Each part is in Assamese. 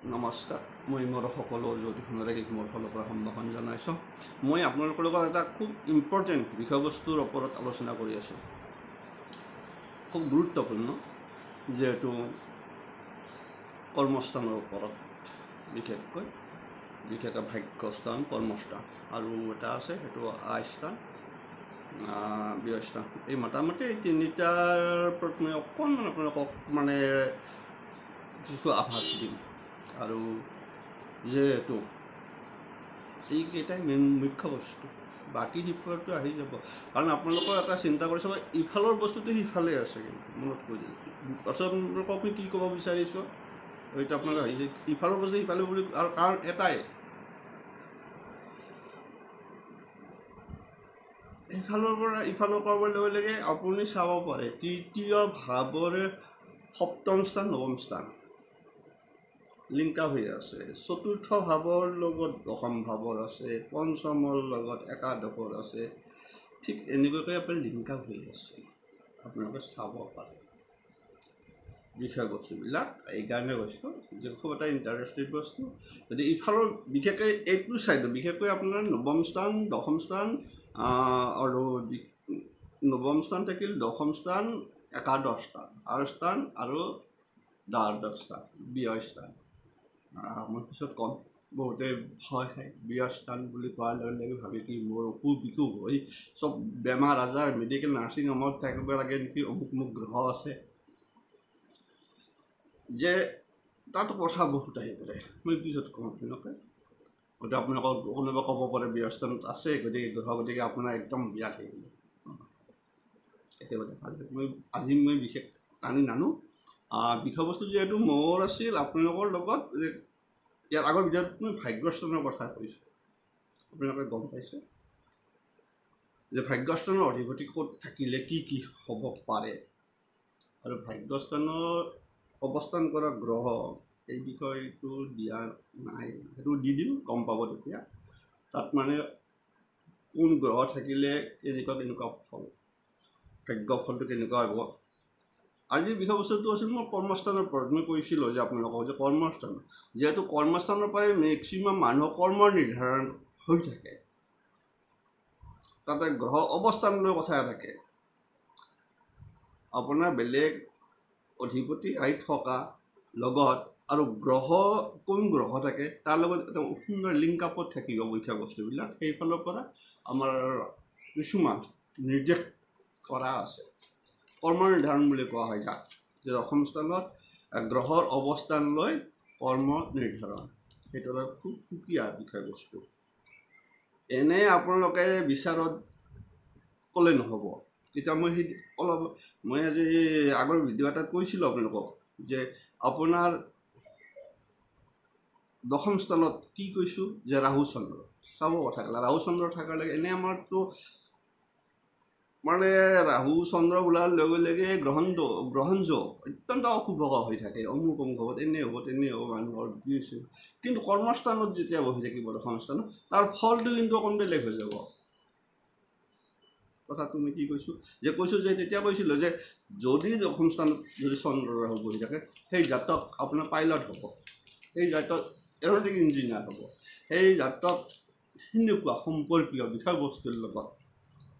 নমস্কাৰ মই মোৰ সকলো জ্যোতিষৰে মোৰ ফালৰ পৰা সম্ভাষণ জনাইছোঁ মই আপোনালোকৰ লগত এটা খুব ইম্পৰ্টেণ্ট বিষয়বস্তুৰ ওপৰত আলোচনা কৰি আছোঁ খুব গুৰুত্বপূৰ্ণ যেহেতু কৰ্মস্থানৰ ওপৰত বিশেষকৈ ভাগ্যস্থান কৰ্মস্থান আৰু এটা আছে সেইটো আস্থান ব্যয়স্থান এই মোটামুটি এই তিনিটাৰ ওপৰত মই অকণমান আপোনালোকক মানে কিছু আভাস দিম আৰু যেহেতু এইকেইটাই মেইন মুখ্য বস্তু বাকী সিফালটো আহি যাব কাৰণ আপোনালোকৰ এটা চিন্তা কৰি চাব ইফালৰ বস্তুটো সিফালে আছে কিন্তু মনত কৈ আপোনালোকক আমি কি ক'ব বিচাৰিছোঁ এইটো আপোনালোকে আহিছে ইফালৰ বস্তু সিফালে বুলি আৰু কাৰণ এটাই ইফালৰ পৰা ইফালৰ কৰাৰ লগে লগে আপুনি চাব পাৰে তৃতীয় ভাৱৰে সপ্তম স্থান নৱম স্থান লিংক আপ হৈ আছে চতুৰ্থ ভাৱৰ লগত দশম ভাৱৰ আছে পঞ্চমৰ লগত একাদশৰ আছে ঠিক এনেকুৱাকৈ আপুনি লিংক আপ হৈ আছে আপোনালোকে চাব পাৰে বিষয়বস্তুবিলাক এইকাৰণে কৈছোঁ যে খুব এটা ইণ্টাৰেষ্টিং বস্তু যদি ইফালৰ বিশেষকৈ এইটো ছাইডত বিশেষকৈ আপোনাৰ নৱম স্থান দশম স্থান আৰু নৱম স্থান থাকিল দশম স্থান একাদশ স্থান আৰু স্থান আৰু দ্বাদশ স্থান ব্যয় স্থান মই পিছত ক'ম বহুতে ভয় খায় ব্যয় স্থান বুলি কোৱাৰ লগে লগে ভাবে কি মোৰ অসুখ বিসুখ হৈ চব বেমাৰ আজাৰ মেডিকেল নাৰ্ছিং হোমত থাকিব লাগে নেকি অমুক মোক গ্ৰহ আছে যে তাত কথা বহুত আহি পৰে মই পিছত ক'ম আপোনালোকে গতিকে আপোনালোকক কোনোবা ক'ব পাৰে ব্যয় স্থানত আছে গতিকে গ্ৰহ গতিকে আপোনাৰ একদম বিৰাট হৈ গ'ল কেতিয়াবা দেখা যায় আজি মই বিশেষ টানি নানো বিষয়বস্তু যিহেতু মোৰ আছিল আপোনালোকৰ লগত ইয়াৰ আগৰ ভিডিঅ'ত মই ভাগ্যস্থানৰ কথা কৈছোঁ আপোনালোকে গম পাইছে যে ভাগ্যস্থানৰ অধিপতি ক'ত থাকিলে কি কি হ'ব পাৰে আৰু ভাগ্যস্থানৰ অৱস্থান কৰা গ্ৰহ এই বিষয়টো দিয়া নাই সেইটো দি দিম গম পাব তেতিয়া তাত মানে কোন গ্ৰহ থাকিলে কেনেকুৱা ফল ভাগ্য ফলটো কেনেকুৱা হ'ব আজিৰ বিষয়বস্তুটো আছিল মোৰ কৰ্মস্থানৰ ওপৰত মই কৈছিলোঁ যে আপোনালোকক যে কৰ্মস্থান যিহেতু কৰ্মস্থানৰ পৰাই মেক্সিমাম মানুহৰ কৰ্ম নিৰ্ধাৰণ হৈ থাকে তাতে গ্ৰহ অৱস্থানলৈ কথা থাকে আপোনাৰ বেলেগ অধিপতি আহি থকা লগত আৰু গ্ৰহ কোন গ্ৰহ থাকে তাৰ লগত এটা সুন্দৰ লিংক আপত থাকিব বিষয়বস্তুবিলাক সেইফালৰ পৰা আমাৰ কিছুমান নিৰ্দেশ কৰা আছে কৰ্ম নিৰ্ধাৰণ বুলি কোৱা হয় যাক যে দশম স্থানত গ্ৰহৰ অৱস্থান লৈ কৰ্ম নিৰ্ধাৰণ সেইটো এটা খুব সুকীয়া বিষয়বস্তু এনে আপোনালোকে বিচাৰত ক'লে নহ'ব এতিয়া মই সেই অলপ মই আজি আগৰ ভিডিঅ' এটাত কৈছিলোঁ আপোনালোকক যে আপোনাৰ দশম স্থানত কি কৈছোঁ যে ৰাহু চন্দ্ৰ চাব কথা ক'লা ৰাহু চন্দ্ৰ থকাৰ লগে এনেই আমাৰতো মানে ৰাহু চন্দ্ৰ বোলাৰ লগে লগে গ্ৰহণ অত্যন্ত অশুভ হৈ থাকে অমুক হ'ব তেনে হ'ব মানুহৰ কিন্তু কৰ্মস্থানত যেতিয়া বহি থাকিব দশম স্থানত তাৰ ফলটো কিন্তু অকণ বেলেগ হৈ যাব কথাটো মই কি কৈছোঁ যে তেতিয়া কৈছিলোঁ যে যদি দশম স্থানত যদি চন্দ্ৰ ৰাহু বহি থাকে সেই জাতক আপোনাৰ পাইলট হ'ব সেই জাতক এৰ'টিক ইঞ্জিনিয়াৰ হ'ব সেই জাতক সেনেকুৱা সম্পৰ্কীয় বিষয়বস্তুৰ লগত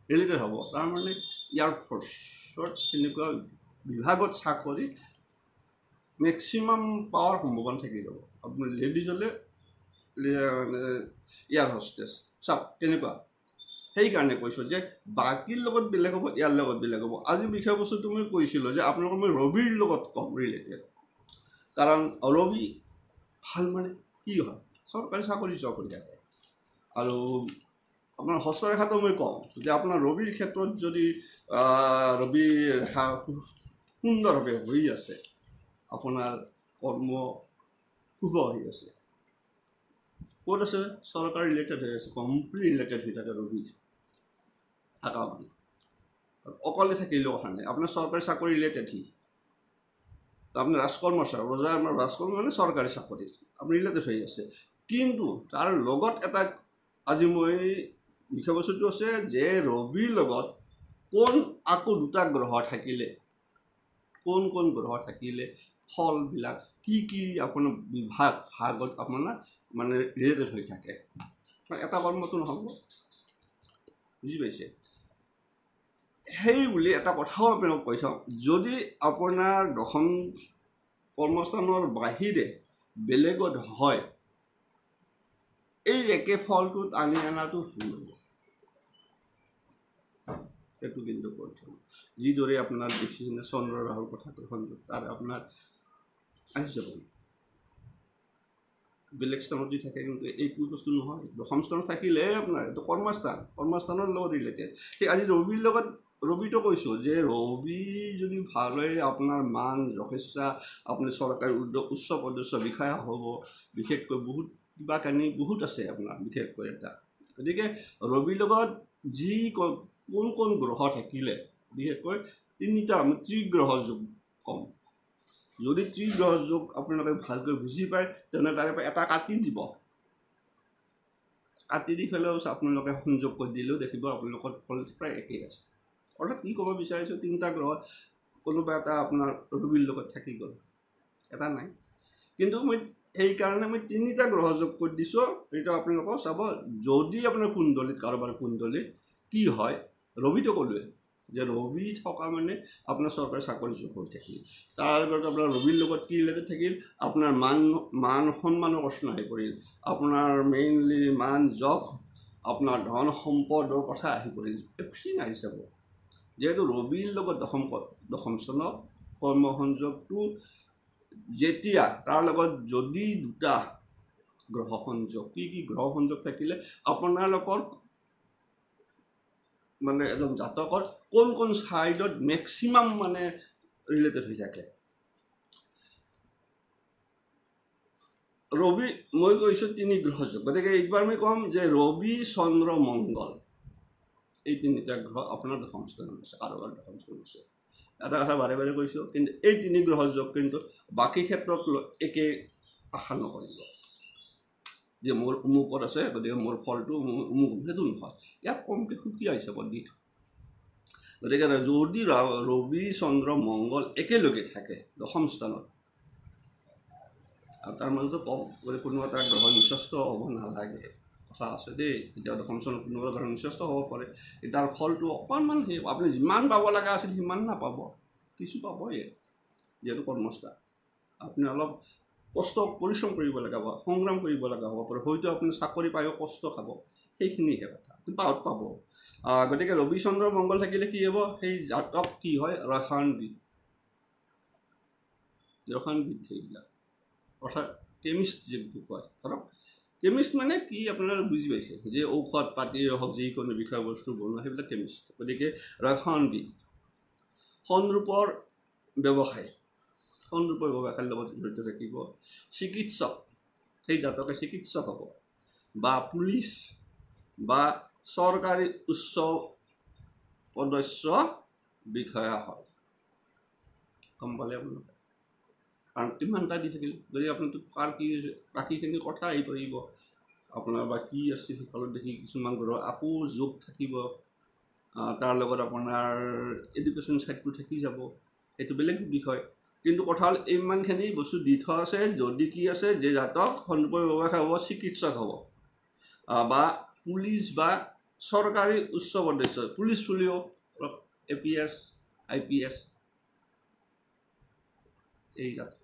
ৰিলেটেড হ'ব তাৰমানে এয়াৰফ'ৰ্চত সেনেকুৱা বিভাগত চাকৰি মেক্সিমাম পাৱাৰ সম্ভাৱনা থাকি যাব আপোনাৰ লেডিজ হ'লে এয়াৰ হোষ্টেছ চাওক কেনেকুৱা সেইকাৰণে কৈছোঁ যে বাকীৰ লগত বেলেগ হ'ব ইয়াৰ লগত বেলেগ হ'ব আজি বিষয়বস্তুটো মই কৈছিলোঁ যে আপোনালোকক মই ৰবিৰ লগত ক'ম ৰিলেটেড কাৰণ ৰবি ভাল মানে কি হয় চৰকাৰী চাকৰি থাকে আৰু আপোনাৰ হস্তৰেখাটো মই কওঁ যে আপোনাৰ ৰবিৰ ক্ষেত্ৰত যদি ৰবি ৰেখা সুন্দৰভাৱে হৈ আছে আপোনাৰ কৰ্ম শুভ হৈ আছে ক'ত আছে চৰকাৰ ৰিলেটেড হৈ আছে কমপ্লিট ৰিলেটেড হৈ থাকে ৰবি থকা মানে অকলে থাকিলেও কথা নাই আপোনাৰ চৰকাৰী চাকৰি ৰিলেটেড আপোনাৰ ৰাজকৰ্মচাৰী ৰজা আপোনাৰ ৰাজকৰ্ম মানে চৰকাৰী চাকৰি আপুনি ৰিলেটেড হৈ আছে কিন্তু তাৰ লগত এটা আজি মই বিষয়বস্তুটো আছে যে ৰবিৰ লগত কোন দুটা গ্ৰহ থাকিলে কোন গ্ৰহ থাকিলে ফলবিলাক কি আপোনাৰ ভাগত আপোনাৰ মানে ৰিলেটেড হৈ থাকে এটা কৰ্মটো নহ'ব বুজি পাইছে সেই বুলি এটা কথাও আপোনাক কৈ চাওঁ যদি আপোনাৰ দশম কৰ্মস্থানৰ বাহিৰে বেলেগত হয় এই একে ফলটোত আনি অনাটো ভুল হ'ব সেইটো কিন্তু কৈ থওঁ যিদৰে আপোনাৰ দেখিছেনে চন্দ্ৰ ৰাহুৰ কথাটো সংযোগ তাৰ আপোনাৰ আহি যাব বেলেগ স্থানত যদি থাকে কিন্তু এইটো বস্তু নহয় দশম স্থানত থাকিলে আপোনাৰ এইটো কৰ্মস্থানৰ লগত ৰিলেটেড সেই আজি ৰবিৰ লগত ৰবিটো কৈছোঁ যে ৰবি যদি ভাল হয় আপোনাৰ মান যথেচ্ছা আপুনি চৰকাৰী উচ্চ পদস্থ বিষয়া হ'ব বিশেষকৈ বহুত কিবা কানি বহুত আছে আপোনাৰ বিশেষকৈ এটা গতিকে ৰবিৰ লগত যি কোন গ্ৰহ থাকিলে বিশেষকৈ তিনিটা আমি ত্ৰিগ্ৰহ যোগ কম যদি ত্ৰিগ্ৰহ যোগ আপোনালোকে ভালকৈ বুজি পায় তেনে তাৰে পৰা এটা কাটি দিব কাটি দি পেলাইও আপোনালোকে সংযোগ কৰি দিলেও দেখিব আপোনালোকৰ ফল প্ৰায় একেই আছে অৰ্থাৎ কি ক'ব বিচাৰিছোঁ তিনিটা গ্ৰহ কোনোবা এটা আপোনাৰ ৰবিৰ লগত থাকি গ'ল এটা নাই কিন্তু মই সেইকাৰণে মই তিনিটা গ্ৰহ যোগ কৰি দিছোঁ এইটো আপোনালোকক চাব যদি আপোনাৰ কুণ্ডলীত কাৰোবাৰ কুণ্ডলীত কি হয় ৰবিটো ক'লোৱে যে ৰবি থকা মানে আপোনাৰ চৰকাৰী চাকৰি যোগ হৈ থাকিল তাৰ লগত আপোনাৰ ৰবিৰ লগত কি ৰিলেটেড থাকিল আপোনাৰ মান সন্মানৰ প্ৰশ্ন আহি পৰিল আপোনাৰ মেইনলি মান যশ আপোনাৰ ধন সম্পদৰ কথা আহি পৰিল এভৰিথিং আহি যাব যেহেতু ৰবিৰ লগত দশম স্থানত কৰ্ম সংযোগটো যেতিয়া তাৰ লগত যদি দুটা গ্ৰহ সংযোগ কি গ্ৰহ সংযোগ থাকিলে আপোনালোকৰ মানে এজন জাতকৰ কোন ছাইডত মেক্সিমাম মানে ৰিলেটেড হৈ থাকে ৰবি মই কৈছোঁ তিনি গ্ৰহ যোগ গতিকে এইবাৰ মই ক'ম যে ৰবি চন্দ্ৰ মংগল এই তিনিটা গ্ৰহ আপোনাৰ দশম স্থানত আছে কাৰোবাৰ দশম স্থানত আছে এটা কথা বাৰে বাৰে কৈছোঁ কিন্তু এই তিনি গ্ৰহ যোগ কিন্তু বাকী ক্ষেত্ৰত একে আশা নকৰিব যে মোৰ অমুকত আছে গতিকে মোৰ ফলটো অমুক সেইটো নহয় ইয়াক কমকৈ সুকীয়া হিচাপত দি থওঁ গতিকে যদি ৰবি চন্দ্ৰ মংগল একেলগে থাকে দশম স্থানত আৰু তাৰ মাজতো কম গতিকে কোনো এটা গ্ৰহ নিচস্ত হ'ব নালাগে কথা আছে দেই এতিয়া দশম স্থানত কোনোবা গ্ৰহ নিচস্ত হ'ব পাৰে তাৰ ফলটো অকণমান সেই আপুনি যিমান পাব লগা আছিল সিমান নাপাব কিছু পাবই যিহেতু কৰ্মস্থা আপুনি অলপ কষ্ট পৰিশ্ৰম কৰিব লগা হ'ব সংগ্ৰাম কৰিব লগা হ'ব পাৰে হয়তো আপুনি চাকৰি পায়ো কষ্ট খাব সেইখিনিহে কথা পাব গতিকে ৰবি চন্দ্ৰ মংগল থাকিলে কি হ'ব সেই জাতক কি হয় ৰসায়নবিদ সেইবিলাক অৰ্থাৎ কেমিষ্ট যিটো কয় ধৰক কেমিষ্ট মানে কি আপোনালোকে বুজি পাইছে যে ঔষধ পাতিৰ হওক যিকোনো বিষয়বস্তু বনোৱা সেইবিলাক কেমিষ্ট গতিকে ৰসায়নবিদ সংৰূপৰ ব্যৱসায় ব্যৱসায়ৰ লগত জড়িত থাকিব চিকিৎসক সেই জাতকে চিকিৎসক হ'ব বা পুলিচ বা চৰকাৰী উচ্চ পদস্থ বিষয়া হয় গম পালে আপোনালোকে কাৰণ কিমানটা দি থাকিল যদি আপোনালোকে কাৰ কি বাকীখিনি কথা আহি পৰিব আপোনাৰ বা কি আছে সেইফালত দেখি কিছুমান গ্ৰহ আকৌ যোগ থাকিব তাৰ লগত আপোনাৰ এডুকেশ্যন ছাইডটো থাকি যাব সেইটো বেলেগ বিষয় কিন্তু কথা হ'ল ইমানখিনি বস্তু দি থোৱা আছে যদি কি আছে যে জাতক সংৰূপৰ ব্যৱসায় হ'ব চিকিৎসক হ'ব বা পুলিচ বা চৰকাৰী উচ্চ পদস্থ পুলিচ বুলিও অলপ APS IPS এই জাতক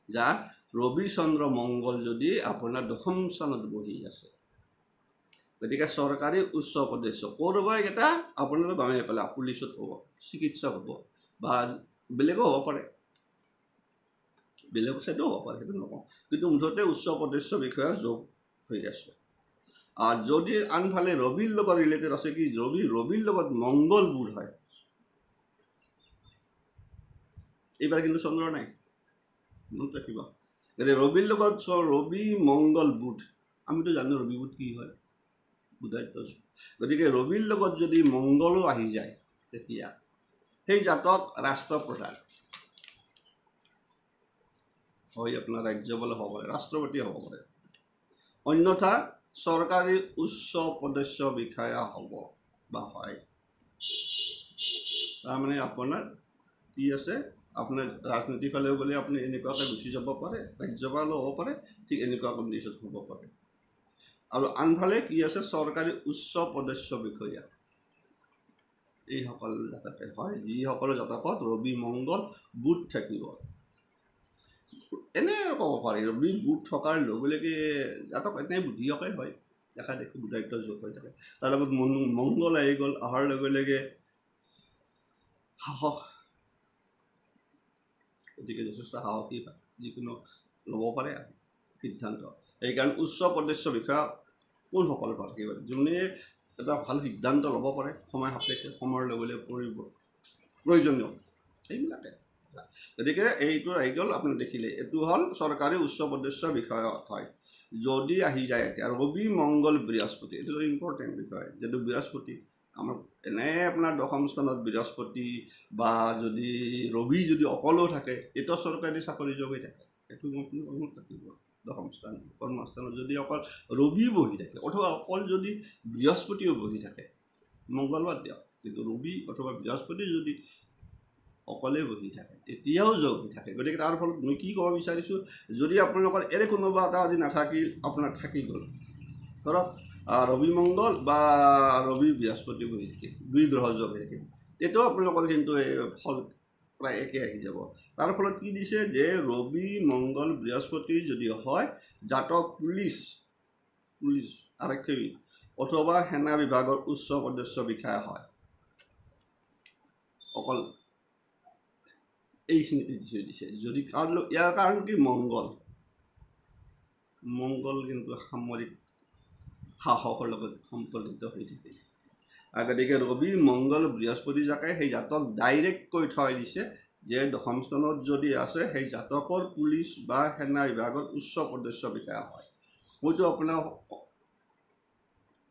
যাৰ ৰবি চন্দ্ৰ মংগল যদি আপোনাৰ দশম স্থানত বহি আছে গতিকে চৰকাৰী উচ্চ পদস্থ ক'ৰবাৰ এটা আপোনালোকে বামে পেলাই পুলিচত হ'ব চিকিৎসক হ'ব বা বেলেগো হ'ব পাৰে বেলেগ চাইডো হ'ব পাৰে সেইটো নকওঁ কিন্তু মুঠতে উচ্চ পদস্থ বিষয়া যোগ হৈ আছে যদি আনফালে ৰবিৰ লগত ৰিলেটেড আছে কি ৰবিৰ লগত মংগল বুধ হয় এইবাৰ কিন্তু চন্দ্ৰ নাই মনত ৰাখিব গতিকে ৰবিৰ লগত ৰবি মংগল বুধ আমিতো জানো ৰবি বুধ কি হয় বুধাদিত্য গতিকে ৰবিৰ লগত যদি মংগলো আহি যায় তেতিয়া সেই জাতক ৰাষ্ট্ৰপ্ৰধান হয় আপোনাৰ ৰাজ্যপাল হ'ব পাৰে ৰাষ্ট্ৰপতি হ'ব পাৰে অন্যথা চৰকাৰী উচ্চ পদস্থ বিষয়া হ'ব বা হয় তাৰমানে আপোনাৰ কি আছে আপোনাৰ ৰাজনীতি ফালেও গ'লে আপুনি এনেকুৱাকৈ গুচি যাব পাৰে, ৰাজ্যপালো হ'ব পাৰে, ঠিক এনেকুৱা কণ্ডিশ্যন হ'ব পাৰে। আৰু আনফালে কি আছে, চৰকাৰী উচ্চ পদস্থ বিষয়া এইসকল জাতকে হয়, যিসকলৰ জাতকত ৰবি মংগল বুধ থাকিব। এনে ক'ব পাৰি ৰবি বুধ থকাৰ লগে লগে জাতক এনে বুদ্ধিয়কে হয়, দেখা দেখি বুধায়িত্ব যোগ হৈ থাকে। তাৰ লগত মংগল আহি গ'ল, অহাৰ লগে লগে সাহস, গতিকে যথেষ্ট সাহসী হয়, যিকোনো ল'ব পাৰে আৰু সিদ্ধান্ত। সেইকাৰণে উচ্চ পদস্থ বিষয়া কোনসকল থাকিব, যোনে এটা ভাল সিদ্ধান্ত ল'ব পাৰে সময় সাপেক্ষে, সময়ৰ লগে লগে প্ৰয়োজনীয় সেইবিলাকে। গতিকে এইটো আহি গ'ল, আপুনি দেখিলে এইটো হ'ল চৰকাৰী উচ্চ পদস্থ বিষয়া হয়। যদি আহি যায় এতিয়া ৰবি মংগল বৃহস্পতি, এইটো ইম্পৰ্টেণ্ট বিষয়। যিটো বৃহস্পতি আমাৰ এনে আপোনাৰ দশম স্থানত বৃহস্পতি বা যদি ৰবি যদি অকলেও থাকে, এইটো চৰকাৰী চাকৰি যোগ হৈ থাকে, এইটো থাকিব। দশম স্থান কৰ্মস্থানত যদি অকল ৰবি বহি থাকে, অথবা অকল যদি বৃহস্পতিও বহি থাকে, মংগলবাৰ দিয়ক, কিন্তু ৰবি অথবা বৃহস্পতি যদি অকলে বহি থাকে তেতিয়াও যোগ হৈ থাকে। গতিকে তাৰ ফলত মই কি ক'ব বিচাৰিছোঁ, যদি আপোনালোকৰ এনে কোনোবা এটা আজি নাথাকিল, আপোনাৰ থাকি গ'ল, ধৰক ৰবি মংগল বা ৰবি বৃহস্পতি বহি থাকে, দুই গ্ৰহ যোগ হৈ থাকে, এইটোও আপোনালোকৰ কিন্তু এই ফল প্ৰায় একে আহি যাব। তাৰ ফলত কি দিছে যে ৰবি মংগল বৃহস্পতি যদি হয়, জাতক পুলিচ আৰক্ষী অথবা সেনা বিভাগৰ উচ্চ পদস্থ বিষয়া হয়, অকল এইখিনিতে দিছে। যদি কাৰণ ইয়াৰ কাৰণ কি, মংগল কিন্তু সামৰিক সাহসৰ লগত সম্পৰ্কিত হৈ থাকে। গতিকে ৰবি মংগল বৃহস্পতি যাকে সেই জাতক ডাইৰেক্ট কৈ থৈ দিছে যে দশম স্থানত যদি আছে, সেই জাতকৰ পুলিচ বা সেনা বিভাগৰ উচ্চ পদস্থ বিষয়া হয়। হয়তো আপোনাৰ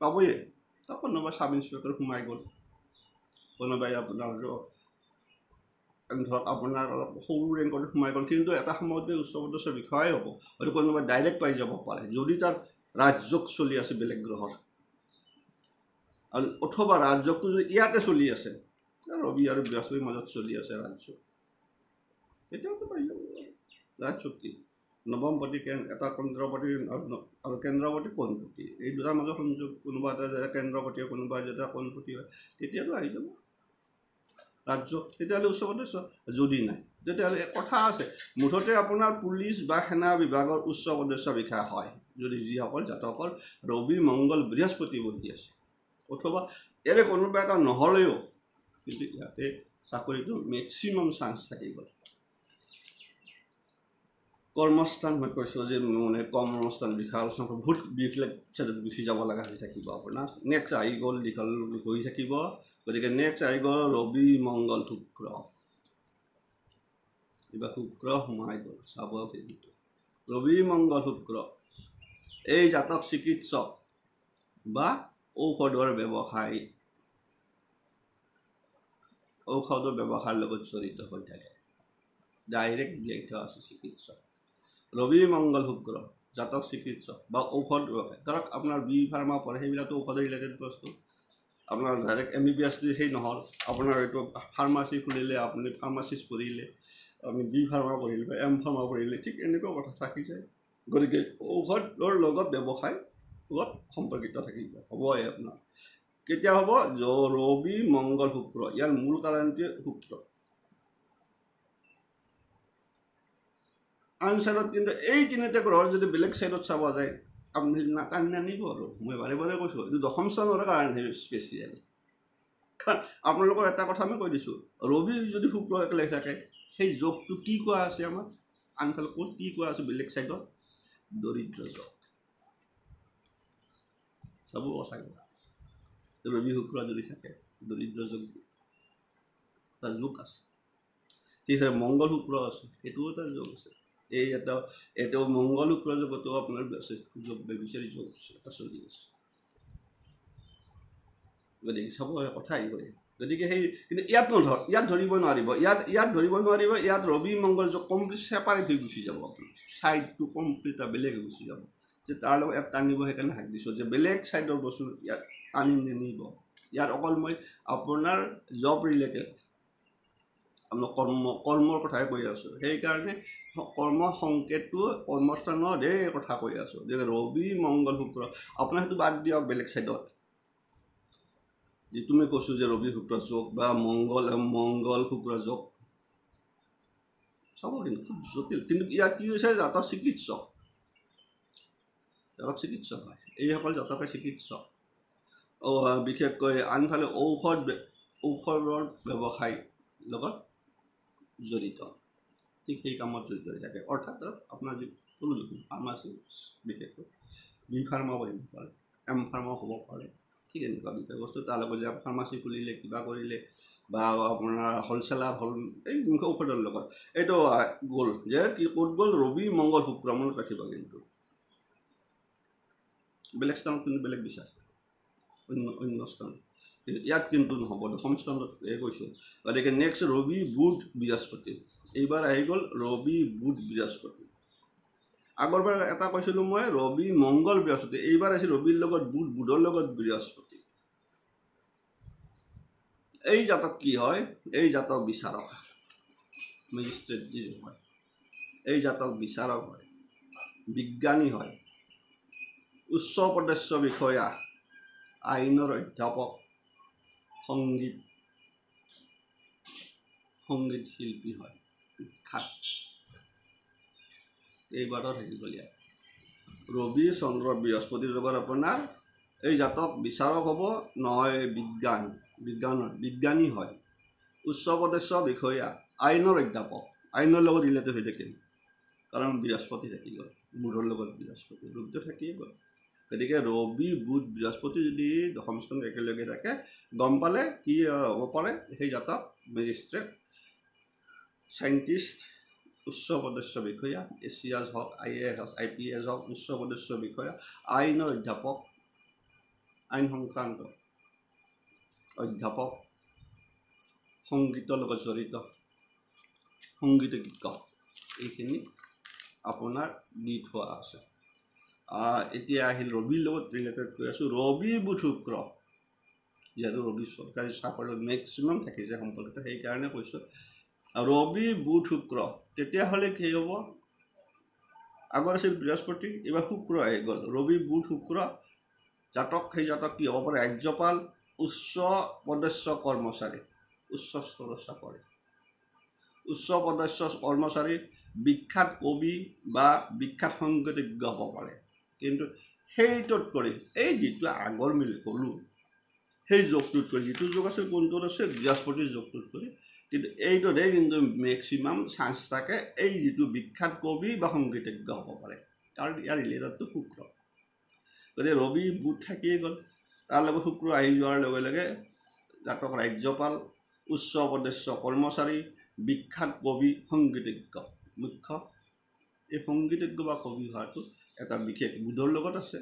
পাবই, কোনোবা চাব ইন্সপেক্টৰ সোমাই গ'ল, কোনোবাই আপোনাৰ ধৰক আপোনাৰ অলপ সৰু ৰেংকত সোমাই গ'ল, কিন্তু এটা সময়তে উচ্চ পদস্থ বিষয়াই হ'ব, হয়তো কোনোবা ডাইৰেক্ট পাই যাব পাৰে যদি তাৰ ৰাজযোগ চলি আছে বেলেগ গ্ৰহৰ, আৰু অথবা ৰাজযোগটো যদি ইয়াতে চলি আছে, ৰবি আৰু বৃহস্পতিৰ মাজত চলি আছে ৰাজযোগ, তেতিয়াওতো পাই যাব ৰাজশক্তি। নৱমপতি এটা কেন্দ্ৰপতি আৰু কেন্দ্ৰপতি কোণপতি, এই দুটাৰ মাজত সংযোগ, কোনোবা এটা যেতিয়া কেন্দ্ৰপতি হয়, কোনোবা যেতিয়া কোণপতি হয়, তেতিয়াতো আহি যাব ৰাজ্য। তেতিয়াহ'লে উচ্চ পদস্থ, যদি নাই তেতিয়াহ'লে কথা আছে, মুঠতে আপোনাৰ পুলিচ বা সেনা বিভাগৰ উচ্চ পদস্থ বিষয়া হয় যদি যিসকল জাতকৰ ৰবি মংগল বৃহস্পতি বহি আছে, অথবা এনে কোনোবা এটা নহ'লেও কিন্তু ইয়াতে চাকৰিটো মেক্সিমাম চান্স থাকি গ'ল। কৰ্মস্থান মই কৈছোঁ যে মানে কৰ্মস্থান বিষয় আলোচনা বহুত বিশেষ ছাইডত গুচি যাব লগা হৈ থাকিব আপোনাৰ। নেক্সট আহি গ'ল দীঘল হৈ থাকিব, গতিকে নেক্সট আহি গ'ল ৰবি মংগল শুক্ৰ। এইবাৰ শুক্ৰ সোমাই গ'ল, চাব কিন্তু ৰবি মংগল শুক্ৰ এই জাতক চিকিৎসক বা ঔষধৰ ব্যৱসায়ৰ লগত জড়িত হৈ থাকে, ডাইৰেক্ট দিয়াই থোৱা আছে চিকিৎসক। ৰবি মংগল শুক্ৰ জাতক চিকিৎসক বা ঔষধ ব্যৱসায়, ধৰক আপোনাৰ বি ফাৰ্মা পঢ়ে, সেইবিলাকতো ঔষধৰ ৰিলেটেড বস্তু। আপোনাৰ ডাইৰেক্ট MBBS সেই নহ'ল, আপোনাৰ এইটো ফাৰ্মাচী খুলিলে, আপুনি ফাৰ্মাচিষ্ট পঢ়িলে, আপুনি বি ফাৰ্মা পঢ়িলে বা M ফাৰ্মা পঢ়িলে, ঠিক এনেকুৱা কথা থাকি যায়। গতিকে ঔষধৰ লগত ব্যৱসায় লগত সম্পৰ্কিত থাকিব, হ'বই আপোনাৰ। কেতিয়া হ'ব, ৰবি মংগল শুক্ৰ, ইয়াৰ মূল কাৰণটোৱে শুক্ৰ। আন চাইডত কিন্তু এই তিনিটা গ্ৰহৰ যদি বেলেগ চাইডত চাব যায়, আপুনি টানি নানিব আৰু। মই বাৰে বাৰে কৈছোঁ, এইটো দশম স্থানৰ কাৰণে স্পেচিয়েল। কাৰণ আপোনালোকৰ এটা কথা মই কৈ দিছোঁ, ৰবি যদি শুক্ৰ একেলগে থাকে, সেই যোগটো কি কোৱা আছে আমাক, আনফালে ক'ত কি কোৱা আছে বেলেগ চাইডত, দৰিদ্ৰ যোগ। চাব কথাবিলাক, ৰবি শুক্ৰ যদি থাকে দৰিদ্ৰ যোগ এটা যোগ আছে। ঠিক আছে, মংগল শুক্ৰ আছে, সেইটোও এটা যোগ আছে। এইটো মংগল শুক্ৰ যোগতো আপোনাৰ যোগ বেবিচাৰী যোগ এটা চলি আছে। গতিকে চাব কথা আহি পৰে। গতিকে কিন্তু ইয়াত ধৰিব নোৱাৰিব, ইয়াত ধৰিব নোৱাৰিব, ইয়াত ৰবি মংগল যোগ কমপ্লিট ছেপাৰেট হৈ গুচি যাব, আপোনাৰ ছাইডটো কমপ্লিট বেলেগ হৈ গুচি যাব। যে তাৰ লগত ইয়াত টানিব, সেইকাৰণে হাক দিছোঁ যে বেলেগ ছাইডৰ বস্তু ইয়াত টানি নিনিব। ইয়াত অকল মই আপোনাৰ জব ৰিলেটেড আমি কৰ্মৰ কথাই কৈ আছোঁ সেইকাৰণে কৰ্ম সংকেতটো কৰ্মস্থানত এই কথা কৈ আছোঁ যে ৰবি মংগল শুক্ৰ আপোনাৰ সেইটো বাদ দিয়ক বেলেগ ছাইডত যিটো মই কৈছোঁ যে ৰবি শুক্ৰ যোগ বা মংগল শুক্ৰ যোগ চাব কিন্তু খুব জটিল কিন্তু ইয়াত কি হৈছে জাতক চিকিৎসক হয় এইসকল জাতকে চিকিৎসক বিশেষকৈ আনফালে ঔষধৰ ব্যৱসায় লগত জড়িত ঠিক সেই কামত জড়িত হৈ থাকে অৰ্থাৎ আপোনাৰ যি কোনো ফাৰ্মাচী বিশেষকৈ বি ফাৰ্মা কৰিব পাৰে এম ফাৰ্মা হ'ব পাৰে ঠিক এনেকুৱা বিষয়বস্তু তাৰ লগত যে ফাৰ্মাচী খুলিলে কিবা কৰিলে বা আপোনাৰ হ'লচেলাৰ হ'ল এই মুখ্য ঔষধৰ লগত এইটো গ'ল যে কি ক'ত গ'ল ৰবি মংগল শুক্ৰ মনত ৰাখিব কিন্তু বেলেগ স্থানত কিন্তু বেলেগ বিচাৰ অন্য স্থান কিন্তু ইয়াত কিন্তু নহ'ব দশম স্থানত কৈছোঁ গতিকে নেক্সট ৰবি বুধ বৃহস্পতি এইবাৰ আহি গ'ল ৰবি বুধ বৃহস্পতি আগৰবাৰ এটা কৈছিলোঁ মই ৰবি মংগল বৃহস্পতি এইবাৰ আহিছে ৰবিৰ লগত বুধ বুধৰ লগত বৃহস্পতি এই জাতক কি হয় এই জাতক বিচাৰক মেজিষ্ট্ৰেট যি হয় এই জাতক বিচাৰক হয় বিজ্ঞানী হয় উচ্চ পদস্থ বিষয়া আইনৰ অধ্যাপক সংগীত শিল্পী হয় বিখ্যাত এইবাৰত থাকি গ'ল ইয়াত ৰবি চন্দ্ৰ বৃহস্পতিৰ লগত আপোনাৰ এই জাতক বিচাৰক হ'ব নহয় বিজ্ঞানী হয় উচ্চ পদস্থ বিষয়া আইনৰ অধ্যাপক আইনৰ লগত ৰিলেটেড হৈ থাকিল কাৰণ বৃহস্পতি থাকি গ'ল বুধৰ লগত বৃহস্পতি ৰবিটো থাকিয়ে গ'ল গতিকে ৰবি বুধ বৃহস্পতি যদি দশম স্থানত একেলগে থাকে গম পালে কি হ'ব পাৰে সেই জাতক মেজিষ্ট্ৰেট চাইণ্টিষ্ট উচ্চ পদস্থ বিষয়া ACS হওক IAS হওক IPS হওক উচ্চ পদস্থ বিষয়া আইনৰ অধ্যাপক আইন সংক্ৰান্ত অধ্যাপক সংগীতৰ লগত জড়িত সংগীতজ্ঞ এইখিনি আপোনাৰ দি থোৱা আছে এতিয়া আহিল ৰবিৰ লগত ৰিলেটেড কৈ আছোঁ ৰবি বুধ শুক্ৰ যিহেতু ৰবি চৰকাৰী চাকৰিত মেক্সিমাম থাকিছে সম্পৰ্কিত সেইকাৰণে কৈছোঁ ৰবি বুধ শুক্ৰ তেতিয়াহ'লে কি হ'ব আগৰ আছিল বৃহস্পতি এইবাৰ শুক্ৰ আহি গ'ল ৰবি বুধ শুক্ৰ জাতক সেই জাতক কি হ'ব পাৰে ৰাজ্যপাল উচ্চ পদস্থ কৰ্মচাৰী উচ্চ স্তৰৰ চাকৰি উচ্চ পদস্থ কৰ্মচাৰী বিখ্যাত কবি বা বিখ্যাত সংগীতজ্ঞ হ'ব পাৰে কিন্তু সেইটোত কৰি এই যিটো আগৰ মিলি ক'লোঁ সেই যোগটোত কৰি যিটো যোগ আছিল কোনটোত আছে বৃহস্পতিৰ যোগটোত কৰি কিন্তু এইটোতে কিন্তু মেক্সিমাম চান্স থাকে এই যিটো বিখ্যাত কবি বা সংগীতজ্ঞ হ'ব পাৰে কাৰণ ইয়াৰ ৰিলেটেডটো শুক্ৰ গতিকে ৰবি বুধ থাকিয়ে গ'ল তাৰ লগত শুক্ৰ আহি যোৱাৰ লগে লগে জাতক ৰাজ্যপাল উচ্চ পদস্থ কৰ্মচাৰী বিখ্যাত কবি সংগীতজ্ঞ মুখ্য এই সংগীতজ্ঞ বা কবি হোৱাটো এটা বিশেষ বুধৰ লগত আছে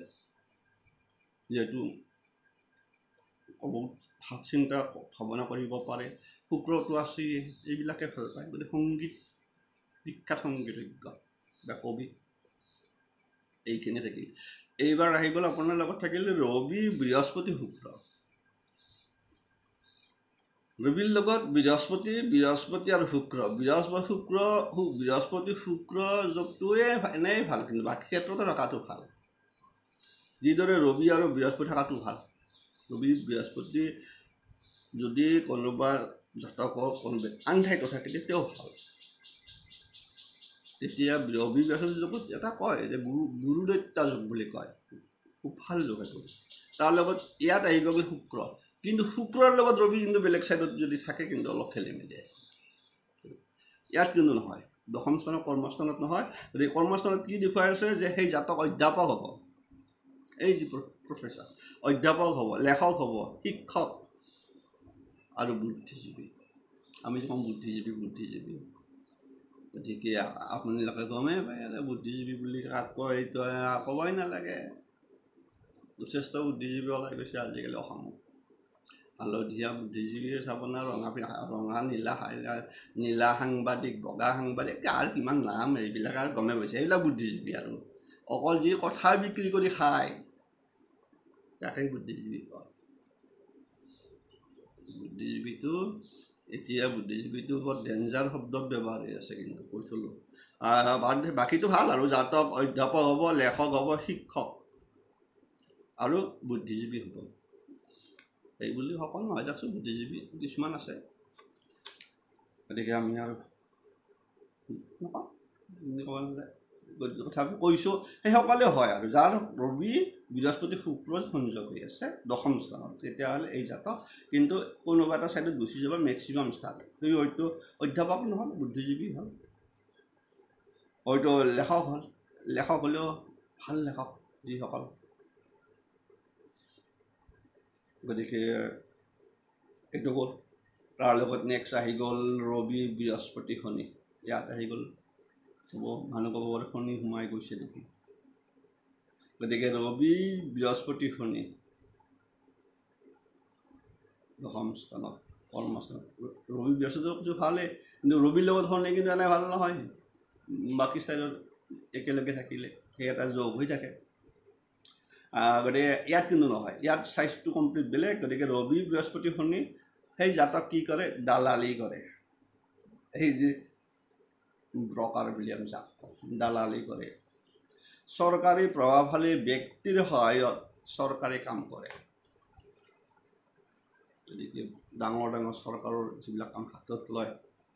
যিহেতু চিন্তা ভাৱনা কৰিব পাৰে শুক্ৰটো আছে এইবিলাকে ভাল পায় গতিকে সংগীত বিখ্যাত সংগীতজ্ঞ বা কবি এইখিনি থাকিল এইবাৰ আহি গ'ল আপোনাৰ লগত থাকিল ৰবি বৃহস্পতি শুক্ৰ ৰবিৰ লগত বৃহস্পতি আৰু শুক্ৰ বৃহস্পতি শুক্ৰ যোগটোৱে এনেই ভাল কিন্তু বাকী ক্ষেত্ৰতে থকাটো ভাল যিদৰে ৰবি আৰু বৃহস্পতি থকাটো ভাল ৰবি বৃহস্পতি যদি কোনোবা জাতকৰ কোনোবা আন ঠাইত থাকে তেতিয়াও ভাল তেতিয়া ৰবি বৃহস্পতি যোগত এটা কয় যে গুৰুদত্তা যোগ বুলি কয় খুব ভাল যোগ এইটো তাৰ লগত ইয়াত আহি গ'ল শুক্ৰ কিন্তু শুক্ৰৰ লগত ৰবি কিন্তু বেলেগ ছাইডত যদি থাকে কিন্তু অলপ খেলি মেলি ইয়াত কিন্তু নহয় দশম স্থানত কৰ্মস্থানত নহয় গতিকে কৰ্মস্থানত কি দেখুৱাই আছে যে সেই জাতক অধ্যাপক হ'ব এই যি প্ৰফেচাৰ অধ্যাপক হ'ব লেখক হ'ব শিক্ষক আৰু বুদ্ধিজীৱী আমি যে কওঁ বুদ্ধিজীৱী গতিকে আপোনালোকে গমেই পায় বুদ্ধিজীৱী বুলি কাক কয় এইটো ক'বই নালাগে যথেষ্ট বুদ্ধিজীৱী ওলাই গৈছে আজিকালি অসমত হালধীয়া বুদ্ধিজীৱীয়ে চাব না ৰঙা নীলা সাংবাদিক বগা সাংবাদিক আৰু কিমান নাম এইবিলাক আৰু গমে পাইছে এইবিলাক বুদ্ধিজীৱী আৰু অকল যি কথা বিক্ৰী কৰি খায় তাকেই বুদ্ধিজীৱী কয় বুদ্ধিজীৱীটো এতিয়া বুদ্ধিজীৱীটো বৰ ডেঞ্জাৰ শব্দত ব্যৱহাৰ হৈ আছে, কিন্তু কৈ থলোঁ। বাকীটো ভাল আৰু জাতক অধ্যাপক হ'ব, লেখক হ'ব, শিক্ষক আৰু বুদ্ধিজীৱী হ'ব। এইবুলি সকলো নহয় দিয়কচোন, বুদ্ধিজীৱী কিছুমান আছে। গতিকে আমি আৰু নকওঁ, তথাপি কৈছোঁ সেইসকলে হয় আৰু যাৰ ৰবি বৃহস্পতি শুক্ৰ সংযোগ হৈ আছে 10ম স্থানত, তেতিয়াহ'লে এই জাতক কিন্তু কোনোবা এটা ছাইডত গুচি যাব মেক্সিমাম স্থান। সেই হয়তো অধ্যাপক নহ'ল, বুদ্ধিজীৱী হ'ল, হয়তো লেখক হ'ল, লেখক হ'লেও ভাল লেখক যিসকল। গতিকে এইটো গ'ল। তাৰ লগত নেক্সট আহি গ'ল ৰবি বৃহস্পতি শনি। ইয়াত আহি গ'ল চব মানুহ ক'ব পাৰে শনি সোমাই গৈছে নেকি। গতিকে ৰবি বৃহস্পতি শনি 10ম স্থানত, কৰ্মস্থানত। ৰবি বৃহস্পতি কিছু ভালেই, কিন্তু ৰবিৰ লগত শনি কিন্তু এনে ভাল নহয়। বাকী চাইডত একেলগে থাকিলে সেই এটা যোগ হৈ থাকে। গতিকে ইয়াত কিন্তু নহয়, ইয়াত চাইজটো কমপ্লিট বেলেগ। গতিকে ৰবি বৃহস্পতি শনি সেই জাতক কি কৰে, দালালি কৰে। সেই যে ব্ৰকাৰ বুলি আমি যাক কওঁ, দালালি কৰে। চৰকাৰী প্ৰভাৱশালী ব্যক্তিৰ সহায়ত চৰকাৰী কাম কৰে। গতিকে ডাঙৰ ডাঙৰ চৰকাৰৰ যিবিলাক কাম হাতত লয়,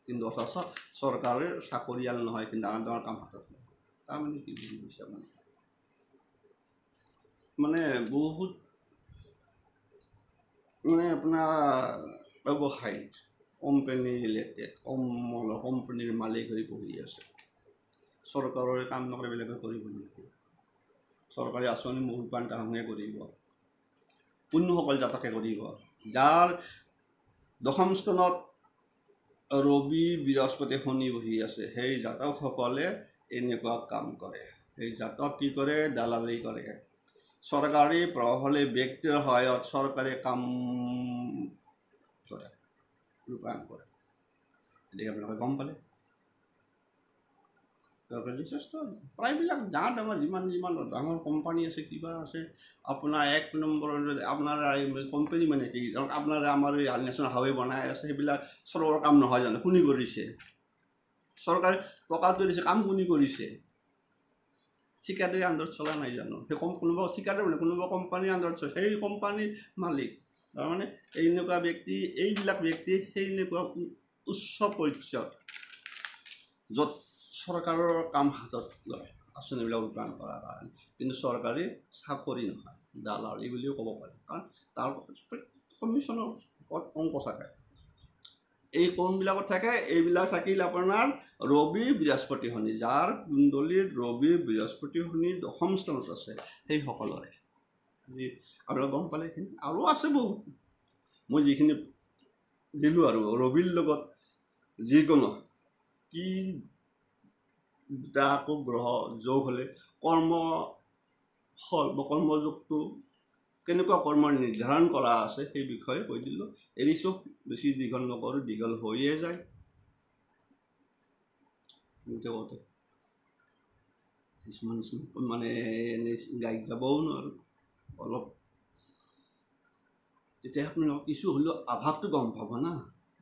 কিন্তু অথচ চৰকাৰে চাকৰিয়াল নহয়, কিন্তু ডাঙৰ ডাঙৰ কাম হাতত লয়। তাৰমানে কি বুজি পাইছে মানে বহুত মানে আপোনাৰ ব্যৱসায় কোম্পানী ৰিলেটেড কোম্পানীৰ মালিক হৈ বহি আছে। চৰকাৰৰে কাম নকৰে বেলেগে কৰিব নেকি? চৰকাৰী আঁচনি ৰূপায়ণ তাহাঁতে কৰিব, কোনসকল জাতকে কৰিব? যাৰ 10ম স্থানত ৰবি বৃহস্পতি শনি বহি আছে, সেই জাতকসকলে এনেকুৱা কাম কৰে। সেই জাতক কি কৰে, দালালি কৰে। চৰকাৰী প্ৰভাৱশালী ব্যক্তিৰ সহায়ত চৰকাৰী কাম কৰে, ৰূপায়ণ কৰে। গতিকে আপোনালোকে গম পালে যথেষ্ট প্ৰায়বিলাক ডাঙৰ ডাঙৰ যিমান ডাঙৰ কোম্পানী আছে, কিবা আছে, আপোনাৰ 1 নম্বৰৰ আপোনাৰ কোম্পানী মানে কি, আপোনাৰ আমাৰ এই নেশ্যনেল হাইৱে বনাই আছে, সেইবিলাক চৰকাৰৰ কাম নহয় জানো? কোনে কৰিছে? চৰকাৰে টকাটো দিছে, কাম কোনে কৰিছে? ঠিকাদাৰী আণ্ডাৰত চলা নাই জানো? সেই কোনোবা ঠিকাদাৰ মানে কোনোবা কোম্পানীৰ আণ্ডাৰত চলে, সেই কোম্পানীৰ মালিক। তাৰমানে এনেকুৱা ব্যক্তি, এইবিলাক ব্যক্তি সেই এনেকুৱা উচ্চ পৰ্যায়ত য'ত চৰকাৰৰ কাম হাতত লয় আঁচনিবিলাক ৰূপায়ণ কৰাৰ কাৰণে, কিন্তু চৰকাৰী চাকৰি নহয়, দালালি বুলিও ক'ব পাৰি। কাৰণ তাৰ কমিশ্যনৰ অংক থাকে, এই কোনবিলাকত থাকে, এইবিলাক থাকিল আপোনাৰ ৰবি বৃহস্পতি শনি। যাৰ কুণ্ডলীত ৰবি বৃহস্পতি শনি 10ম স্থানত আছে, সেইসকলৰে যি আপোনালোকে গম পালে। এইখিনি আৰু আছে বহুত, মই যিখিনি দিলোঁ আৰু ৰবিৰ লগত যিকোনো কি দুটা আকৌ গ্ৰহ যোগ হ'লে কৰ্মফল বা কৰ্মযোগটো কেনেকুৱা কৰ্ম নিৰ্ধাৰণ কৰা আছে সেই বিষয়ে কৈ দিলোঁ। এৰিছোঁ, বেছি দীঘল নকৰোঁ, দীঘল হৈয়ে যায়। কিছুমান মানে গাইক যাবও নোৱাৰোঁ, অলপ তেতিয়া আপোনালোকে কিছু হ'লেও আভাসটো গম পাব না।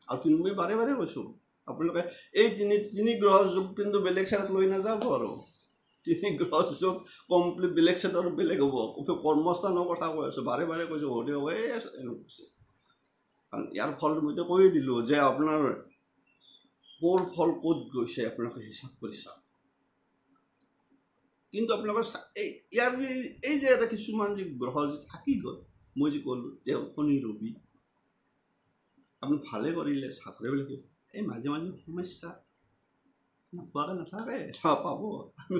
আৰু কিন্তু মই বাৰে বাৰে কৈছোঁ, আপোনালোকে এই তিনি গ্ৰহ যোগ কিন্তু বেলেগ ছাইডত লৈ নাযাব। আৰু 3 গ্ৰহ যোগ কমপ্লিট বেলেগ ছাইডত বেলেগ হ'ব। কৰ্মস্থানৰ কথা কৈ আছোঁ, বাৰে বাৰে কৈছোঁ, হওঁতে হ'ব কৈছে। কাৰণ ইয়াৰ ফল মইতো কৈয়ে দিলোঁ যে আপোনাৰ ক'ৰ ফল ক'ত গৈছে আপোনালোকে হিচাপ কৰি চাওক। কিন্তু আপোনালোকৰ ইয়াৰ এই যে এটা কিছুমান যি গ্ৰহ যি থাকি গ'ল, মই যে ক'লোঁ যে শনি ৰবি, আপুনি ভালে কৰিলে চাকৰি বুলি এই মাজে মাজে সমস্যা নোপোৱাকৈ নাথাকে, পাব। আমি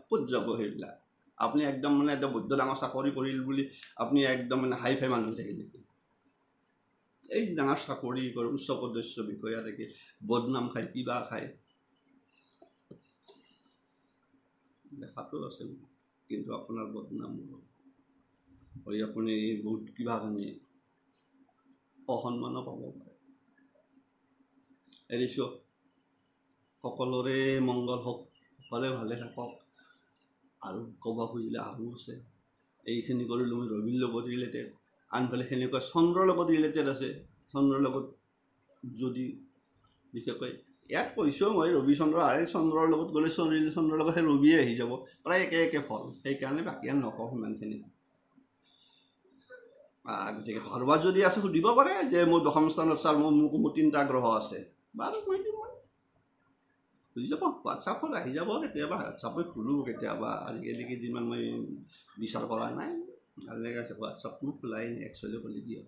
ক'ত যাব সেইবিলাক? আপুনি একদম মানে একদম বৈদ্য ডাঙৰ চাকৰি কৰিল বুলি আপুনি একদম মানে হাই ফাই মানুহ থাকিল নেকি? এই ডাঙৰ চাকৰি কৰে, উচ্চ পদস্থ বিষয়া থাকি বদনাম খায়, কিবা খায়, দেখাটো আছে, কিন্তু আপোনাৰ বদনাম হৈ আপুনি বহুত কিবা কানি অসন্মানো পাব পাৰে। এৰিছোঁ, সকলোৰে মংগল হওক, সকলোৱে ভালে থাকক। আৰু ক'ব খুজিলে আৰু আছে, এইখিনি কৰিলোঁ মই ৰবিৰ লগত ৰিলেটেড। আনফালে সেনেকুৱা চন্দ্ৰৰ লগত ৰিলেটেড আছে, চন্দ্ৰৰ লগত যদি বিশেষকৈ ইয়াত কৈছোঁ মই ৰবি চন্দ্ৰ আৰে চন্দ্ৰৰ লগত গ'লে চন্দ্ৰৰ লগত সেই ৰবিয়ে আহি যাব, প্ৰায় একে ফল, সেইকাৰণে বাকী আৰু নকওঁ সিমানখিনি। গতিকে কাৰোবাৰ যদি আছে সুধিব পাৰে যে মোৰ দশম স্থানত ছাৰ মোৰ 3টা গ্ৰহ আছে, বাৰু কৈ দিম মই, বুজি যাব। হোৱাটছআপত আহি যাব, কেতিয়াবা হোৱাটছআপত খোলোঁ, কেতিয়াবা আজিকালি কেইদিনমান মই বিচাৰ কৰা নাই, ভাল লাগে আছে হোৱাটছআপটো খোলাই নাই একচুৱেলি খুলি দিয়ে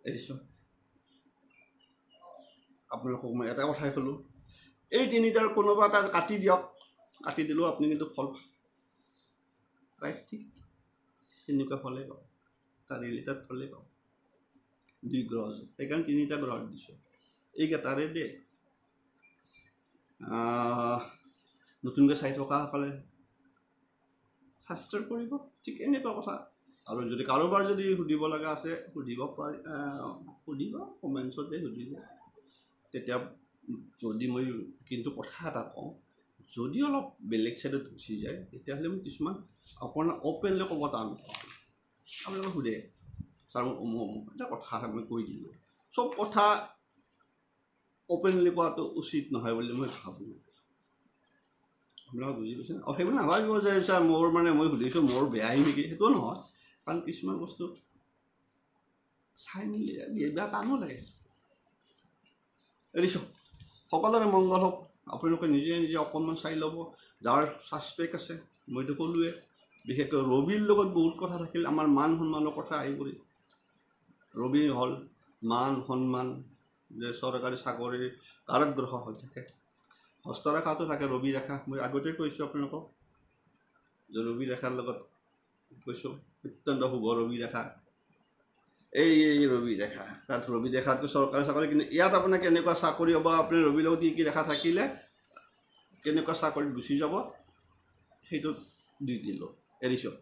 এৰিছোঁ। আপোনালোকক মই এটা কথাই ক'লোঁ, এই 3টাৰ কোনোবা এটা কাটি দিয়ক, কাটি দিলেও আপুনি কিন্তু ফল প্ৰায় ঠিক তেনেকুৱা ফলেই পাব, তাৰ ৰিলেটেড ফলেই পাব। 2 গ্ৰহ, সেইকাৰণে 3টা গ্ৰহ দিছোঁ, এইকেইটাৰে দেই। নতুনকৈ চাই থকাসকলে ছাবস্ক্ৰাইব কৰিব, ঠিক এনেকুৱা কথা। আৰু যদি কাৰোবাৰ যদি সুধিব লগা আছে সুধিব পাৰি, সুধিব কমেণ্টছতে সুধিব। তেতিয়া যদি মই কিন্তু কথা এটা কওঁ, যদি অলপ বেলেগ ছাইডত গুচি যায় তেতিয়াহ'লে মই কিছুমান আপোনাৰ অ'পেনলি ক'ব টান পাওঁ। আপোনালোকে সোধে ছাৰ মোৰ এটা কথা মই কৈ দিলোঁ, চব কথা অ'পেনলি কোৱাটো উচিত নহয় বুলি মই ভাবোঁ। আপোনালোকে বুজি পাইছে? সেইবোৰ নাভাবিব যে ছাৰ মোৰ মই সুধিছোঁ মোৰ বেয়াই নেকি, সেইটো নহয়। কাৰণ কিছুমান বস্তু চাই মেলি দিয়ে, বেয়া টানো লাগে। এৰিছোঁ, সকলোৰে মংগল হওক। আপোনালোকে নিজে অকণমান চাই ল'ব, যাৰ ছাছপেক্ট আছে। মইতো ক'লোৱে, বিশেষকৈ ৰবিৰ লগত বহুত কথা থাকিল, আমাৰ মান সন্মানৰ কথা আহি পৰি। ৰবি হ'ল মান সন্মান, যে চৰকাৰী চাকৰিৰ কাৰক গ্ৰহ হৈ থাকে। হস্তৰেখাটো থাকে ৰবি ৰেখা, মই আগতে কৈছোঁ আপোনালোকক যে ৰবি ৰেখাৰ লগত কৈছোঁ অত্যন্ত শুভ ৰবি ৰেখা। এই ৰবি ৰেখা, তাত ৰবি ৰেখাটো চৰকাৰী চাকৰি, কিন্তু ইয়াত আপোনাৰ কেনেকুৱা চাকৰি হ'ব, আপুনি ৰবিৰ লগত কি ৰেখা থাকিলে কেনেকুৱা চাকৰিত গুচি যাব সেইটো দি দিলোঁ। এৰিছোঁ।